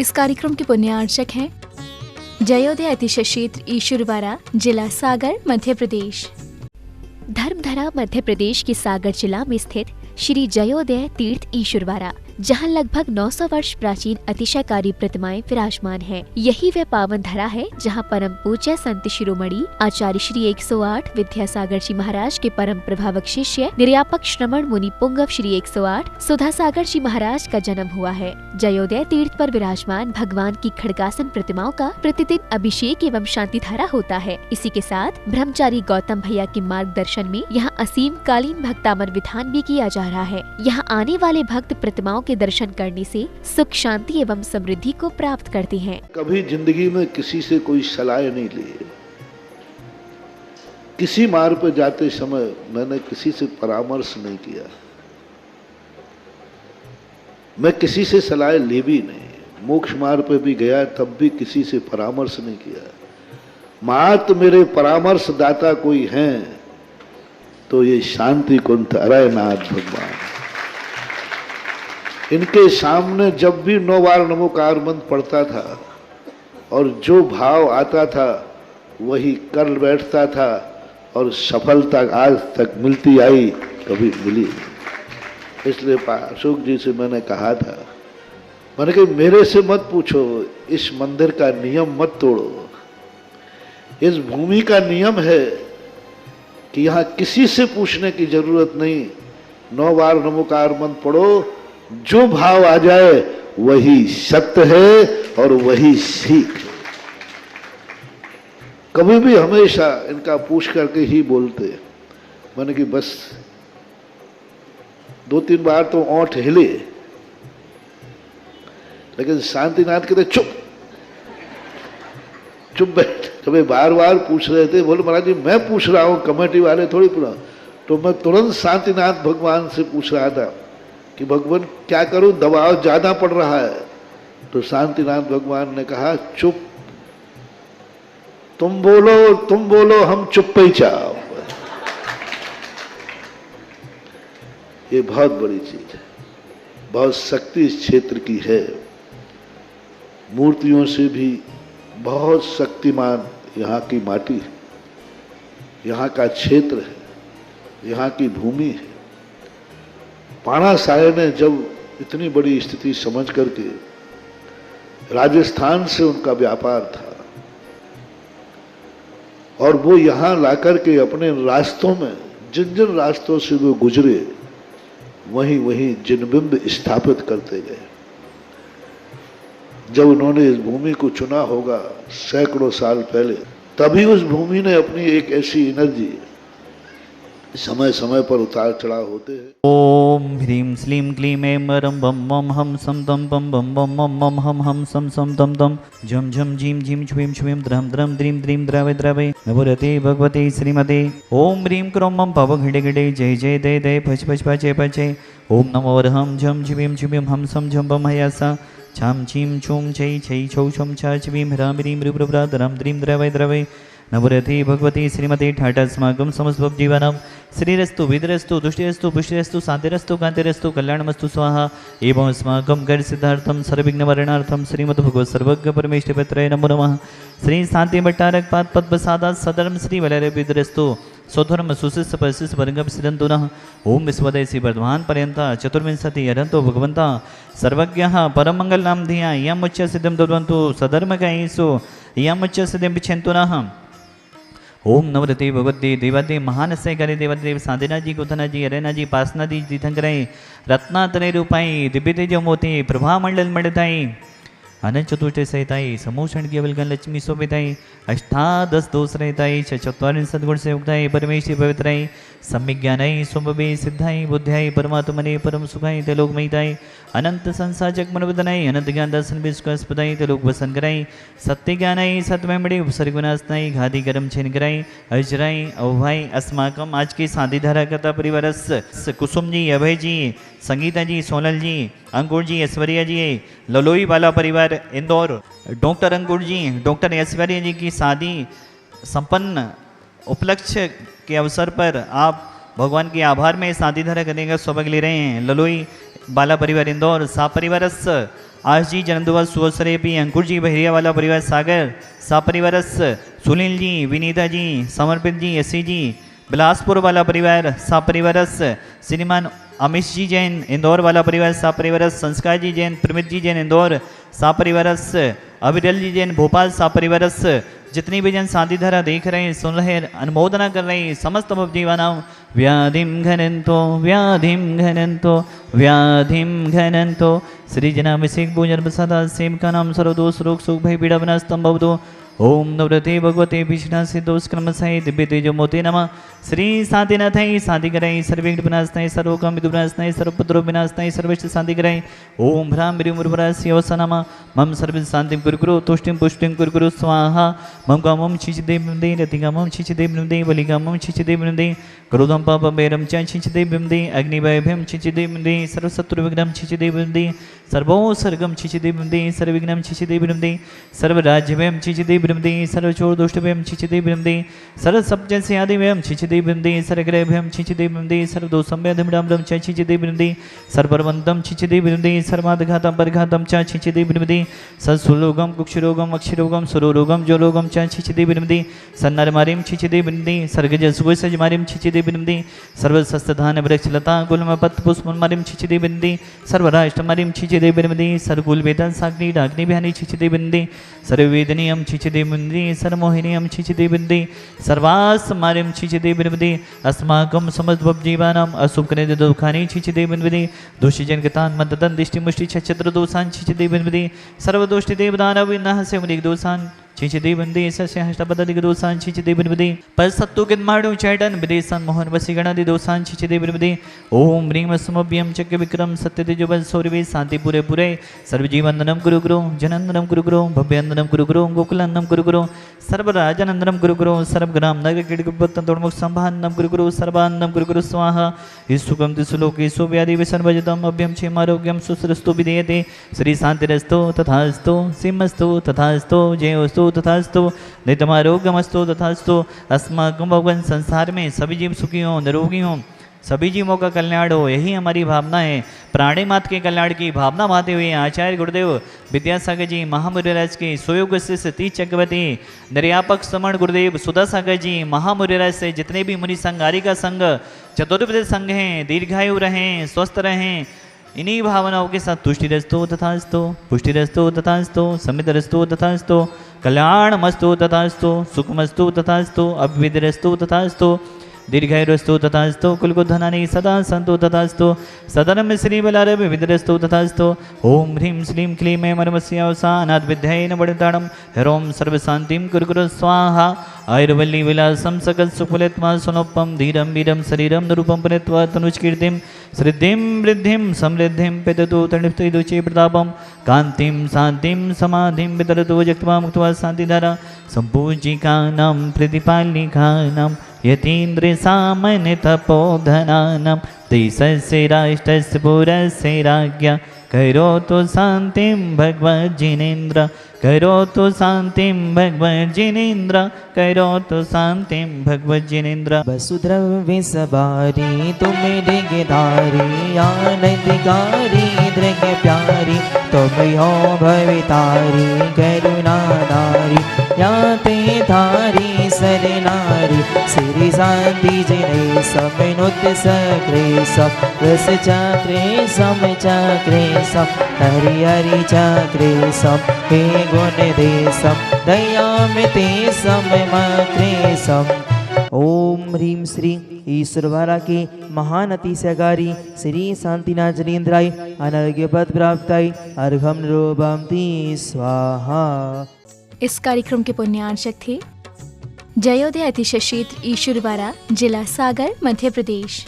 इस कार्यक्रम के पुण्यार्चक हैं जयोदय अतिशय क्षेत्र ईश्वरवाड़ा, जिला सागर, मध्य प्रदेश। धर्मधरा मध्य प्रदेश के सागर जिला में स्थित श्री जयोदय तीर्थ ईश्वरवाड़ा, जहां लगभग 900 वर्ष प्राचीन अतिशयकारी प्रतिमाएं विराजमान हैं। यही वह पावन धरा है जहां परम पूज्य संत शिरोमणि आचार्य श्री 108 विद्यासागर जी महाराज के परम प्रभावक शिष्य निर्यापक श्रमण मुनि पुंगव श्री 108 सुधासागर जी महाराज का जन्म हुआ है। जयोदय तीर्थ पर विराजमान भगवान की खड़गासन प्रतिमाओं का प्रतिदिन अभिषेक एवं शांति धारा होता है। इसी के साथ ब्रह्मचारी गौतम भैया के मार्गदर्शन में यहाँ असीम कालीन भक्तामर विधान भी किया जा रहा है। यहाँ आने वाले भक्त प्रतिमाओं के दर्शन करने से सुख, शांति एवं समृद्धि को प्राप्त करते हैं। कभी जिंदगी में किसी से कोई सलाह नहीं ली, किसी मार्ग पर जाते समय मैंने किसी से परामर्श नहीं किया, मैं किसी से सलाह ली भी नहीं। मोक्ष मार्ग पर भी गया तब भी किसी से परामर्श नहीं किया। मात्र मेरे परामर्श दाता कोई हैं तो ये शांति कुंठ अरयनाथ भगवान। इनके सामने जब भी 9 बार नमोकार मंत्र पढ़ता था और जो भाव आता था वही कर बैठता था और सफलता आज तक मिलती आई, कभी मिली नहीं। इसलिए अशोक जी से मैंने कहा था, मैंने कहा मेरे से मत पूछो, इस मंदिर का नियम मत तोड़ो। इस भूमि का नियम है कि यहाँ किसी से पूछने की जरूरत नहीं। 9 बार नमोकार मंत्र पढ़ो, जो भाव आ जाए वही सत्य है और वही सीख है। कभी भी हमेशा इनका पूछ करके ही बोलते। मैंने कि बस 2-3 बार तो ओंठ हिले, लेकिन शांतिनाथ कहते चुप चुप बैठ। कभी बार बार पूछ रहे थे, बोले महाराज जी मैं पूछ रहा हूं, कमेटी वाले थोड़ी पूछा। तो मैं तुरंत शांतिनाथ भगवान से पूछ रहा था कि भगवान क्या करूं, दबाव ज्यादा पड़ रहा है। तो शांतिनाथ भगवान ने कहा चुप, तुम बोलो हम चुप ही चाहो। ये बहुत बड़ी चीज है, बहुत शक्ति इस क्षेत्र की है। मूर्तियों से भी बहुत शक्तिमान यहाँ की माटी है, यहाँ का क्षेत्र है, यहाँ की भूमि है। पाणा साहे ने जब इतनी बड़ी स्थिति समझ करके, राजस्थान से उनका व्यापार था और वो यहाँ लाकर के अपने रास्तों में जिन जिन रास्तों से वो गुजरे वहीं वहीं जिनबिंब स्थापित करते गए। जब उन्होंने इस भूमि को चुना होगा सैकड़ों साल पहले, तभी उस भूमि ने अपनी एक ऐसी एनर्जी, समय समय पर उतार चढ़ाव होते हैं। ओम ह्रीं श्लीं क्लीं ऐं रं बम मम हम सम तम बम बम बम मम मम हम सम सम तम तम झम झम झीं झीं छ्वीं छ्वीं द्रम द्रम द्रीं द्रीं द्रवे द्रवे नमोरते भगवते श्रीमते। ओम ह्रीं क्रों मम पव घिडे घिडे जय जय दय दय पच पच पचे पचे। ओम नमो वरहं झम छ्वीं छ्वीं हम सम झम बम हयासा छाम छीं छूं छै छै छौ छम छा छ्वीं ह्रां ह्रीं ऋब्रब्रा द्रम द्रीं द्रवे द्रवे नमोरते भगवती श्रीमते। ठाटस्माकं समस्तं जीवनं श्रीरस्तु विदरस्तु तुष्टिरस्तु पुष्टिरस्तु शान्तिरस्तु कान्तिरस्तु कल्याणमस्तु स्वाहा। एवं अस्माकं कार्यसिद्धार्थं सर्वविघ्नवरणार्थं श्रीमद्भगवत् सर्वज्ञ परमेष्ठिपत्राय नमो नमः। श्री शांति भट्टारक पाद पद्मसादा सधर्म श्री वलयविदरस्तु स्वधर्म सुशिष्ट परिशिष्ट वर्गम सिद्धन्तु नः। ओम विश्वदेशी वर्धमान पर्यंत चतुर्विंशति अरंतो भगवंता सर्वज्ञः परमंगलनाम धिया यम उच्च सिद्धं दद्वन्तु सधर्म गायसु यम उच्च सिद्धं पिछन्तु नः। ओम नवरते भगवते देवादेव महान सहकारी देवादेव साधना जी गोधना जी अरेना जी पासना जी तीर्थंकराई रत्नात्रय रूपाई दिव्य तेज मोती प्रभा मंडल मंडताई अनंत चतुष्ट सहिताई समूषण की अवलगन लक्ष्मी शोभिताई अष्टादश दोष रहताई चतुर्विंशति सद्गुण से युक्ताई परमेश्वरी पवित्राई सम्यक ज्ञानाई स्वभवे सिद्धाई बुद्ध्याई परमात्मने परम सुखाई तेलोक महिताई अनंत संसाचक मनोबदनाई अनंत ज्ञान दर्शन विस्पदाई तेलोक वसन कराई सत्य ज्ञानाई सत्य मणि सर्गुनास्नाई घादी कर्म छेन कराई अजराई अवभाई। अस्माकम आज की शादी धारा कथा परिवार कुसुम जी, अभय जी, संगीता जी, सोनल जी, अंकुर जी, ऐश्वर्या जी, ललोई वाला परिवार इंदौर, डॉक्टर अंकुर जी, डॉक्टर ऐश्वर्या जी की शादी संपन्न उपलक्ष्य के अवसर पर आप भगवान के आभार में शादी धारा करने का सौभाग्य ले रहे हैं। ललोई बाला परिवार इंदौर, सा परिवार आश जी जन्म दिवस सुअसरे पी अंकुर जी बहरिया वाला परिवार सागर सापरिवारस सुनील जी विनीता जी समर्पित जी एससी जी बिलासपुर वाला परिवार सापरिवारस श्रीमान अमिश जी जैन इंदौर वाला परिवार सापरिवारस संस्कार जी जैन प्रमित जी जैन इंदौर सापरिवारस अविरल जी जैन भोपाल सापरिवारस जितनी भी जन शादी धारा देख रहे हैं सुन रहे हैं अनुमोदना कर रहे हैं समस्त जीवानां व्याधिम घनंतो श्री जनाभिषेक पूजन प्रसादा सेम का नाम सर्वदोष रोग सुख भय पीड़ा विनाशतम भवतु ओम नवरते भगवते भीषणा सिद्धोस्क्रम सहित दिव्य तेजो मोते नमः श्री शांतिनाथाय शांति कराई सर्वविघ्न विनाशनाय सर्वकाम विनाशनाय सर्वपुत्र विनाशनाय सर्वेष्ट शांति कराई ओम भ्राम विमुरवरास्य नमः मम सर्व शांतिं कुरु तुष्टिं पुष्टिं कुरु स्वाहा मम कामं छिचिदेव दे रतिकामं छिचिदेव दे बलिकामं छिचिदेव दे क्रोधं पापं वैरं च छिचिदेव दे अग्निभयभयं छिचिदेव दे सर्वशत्रुविघ्नं छिचिदेव दे सर्वोसर्गं छिचिदेव दे सर्वविघ्नं छिचिदेव दे सर्वराज्यभयं छिचिदेव दे सर्वचोरदुष्टभयं छिचिदेव दे सर्वसप्तस्यादिभयं छिचिदेव दे सर्वग्रहभयं छिचिदेव दे सर्वदोषंभयं च छिचिदेव दे सर्वपर्वन्तं छिचिदेव दे सर्वादघातं परघातं च छिचिदेव दे सत्सुलोगं कुक्षरोगं अक्षरोगं सुरोरोगं ज्वरोगं च छिचिदेव दे सन्नरमारिं छिचिदेव दे सर्गजसुवसजमारिं छिचिदेव दे सर्वसस्तधान वृक्षलता गुल्मपत्पुष्पमारिं छिचिदेव दे सर्वराष्ट्रमारिं छिचिदेव दे सर्वकुलवेदन साग्नि डाग्निभ्यानि छिचिदेव दे सर्ववेदनीयं छिचिदेव दे सर्वमोहिनीयं छिचिदेव दे सर्वास्मारिं छिचिदेव दे अस्माकं समस्तजीवानाम् अशुभकरे दुःखानि छिचिदेव दे दोषिजनकृतान् मद्दतं दिष्टिमुष्टि छत्रदोषान् छिचिदेव दे सर्वदोष्टिदेवदानविनाशस्य दोषान् छिचिदेव दे सस्याष्टपदिक दोषान् छिचिदेव दे परसत्तुकिन्माणु चैटन् विदेशान् मोहन वशीगणादि दोषान् छिचिदेव दे ओम ह्रीं समभ्यं चक्र विक्रम सत्यतेजोबल सौरवे शांति पूरे पूरे सर्वजीवनंदनम गुरु गुरु जनंदनम गुरु गुरु भव्यंदनम गुरु गुरु गोकुलंदनम गुरु गुरु सर्वराजनंदनम गुरु गुरु सर्वग्राम नगर कीटकुपत्तं तोड़मुख संभानम गुरु गुरु सर्वानंदम गुरु गुरु स्वाहा ईसुकं दिसुलोकेषु व्याधि विसर्वजितम् अभ्यं क्षेमारोग्यं सुसरस्तु विधेयते श्री शांतिरस्तु तथास्तु सिंहस्तु तथास्तु जयोस्तु तथास्तु नित्यमारोग्यमस्तु तथास्तु अस्माकं भगवान संसार में सभी जीव सुखी हों निरोगी हों सभी जीवों का कल्याण हो यही हमारी भावना है। प्राणी मात्र के कल्याण की भावना भाते हुए आचार्य गुरुदेव विद्यासागर जी महामुराज के सुयोग से सतीश चक्रवर्ती निर्यापक समण गुरुदेव सुधा सागर जी महामुराज से जितने भी मुनि संघ आर्य का संघ चतुर्वेद संघ हैं दीर्घायु रहें स्वस्थ रहें इन्हीं भावनाओं के साथ तुष्टिरस्तु तथास्तु पुष्टिरस्तु तथास्तु समृद्धिरस्तु तथास्तु कल्याणमस्तु तथास्तु सुखमस्तु तथास्तु अभ्युदयस्तु तथास्तु दीर्घायुरस्तु तथास्तु कुलकुधनानि सदा सन्तु तथास्तु सदनं श्रीबलारभ विद्रस्तु तथास्तु ओम ह्रीं श्रीं क्लीं ऐं मर्मस्यावसानात् विद्याय नवनिताणं ह्रों सर्वशान्तिं कुरु स्वाहा आयुर्वल्ली विलासं सकल सुफलित्वा सुनोपम धीरं वीरं शरीरं निरूपं पुनित्वा तनुष्कीर्तिं श्रद्धिं वृद्धिं समृद्धिं पेदतु तणिप्तुचे प्रतापं कान्तिं शान्तिं समाधिं वितरतु जक्त्वा मुक्त्वा शान्तिधारा सम्पूजिकानां प्रतिपालिकानां यतीन्द्रसामान्यतपोधनानां देशस्य राष्ट्रस्य पुरस्य राज्ञा करोतु शान्तिं भगवज्जिनेन्द्र करोतु शान्तिं भगवज्जिनेन्द्र करोतु शान्तिं भगवज्जिनेन्द्र वसुद्रव्य सवारी तुम ऋगधारी आनंदकारी दृग प्यारी तुम हो भवितारी करुणाधारी याते धारी सरनारी श्री शांति जने समनुत सक्रे सब रस चक्रे सम चक्रे सब हरि हरि चक्रे सब हे गुण दे सब दयामिते सम मक्रे सब। ओम ह्रीं श्री ईश्वरवारा के महान अतिशयकारी श्री शांतिनाथ जनेन्द्राय अनारोग्य पद प्राप्ताय अर्घम निरोपन्ति स्वाहा। इस कार्यक्रम के पुण्यार्चक थे जयोदय अतिशय क्षेत्र ईश्वरवारा जिला सागर मध्य प्रदेश।